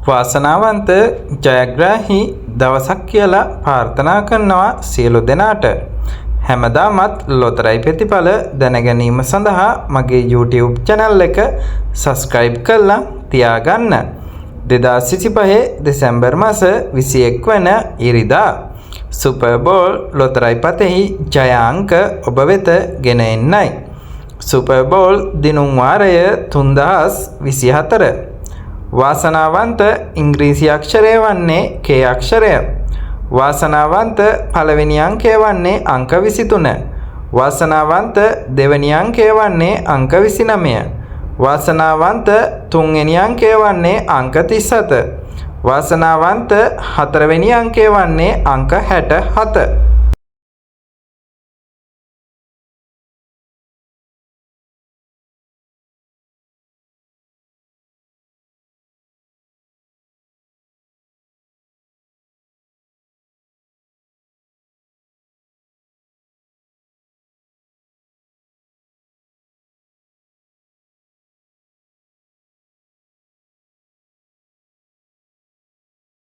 වාසනාවන්ත ජයග්‍රාහී දවසක් කියලා ප්‍රාර්ථනා කරනවා සියලු දෙනාට. හැමදාමත් ලොතරැයි ප්‍රතිඵල දැනගැනීම සඳහා මගේ YouTube channel එක subscribe කරලා තියාගන්න. 2025 දෙසැම්බර් මාස 21 වන ඉරිදා Super Bowl ලොතරැයි පතෙහි ජය අංක ඔබ වෙත ගෙන එන්නයි. Super Bowl දිනුම් වාරය 3024. වාසනාවන්ත ඉංග්‍රීසි අක්ෂරය වන්නේ K අක්ෂරය. වාසනාවන්ත පළවෙනි අංකය වන්නේ අංක 23. වාසනාවන්ත දෙවෙනි අංකය වන්නේ අංක 29. වාසනාවන්ත තුන්වෙනි අංකය වන්නේ අංක 37. වාසනාවන්ත හතරවෙනි අංකය වන්නේ අංක 67.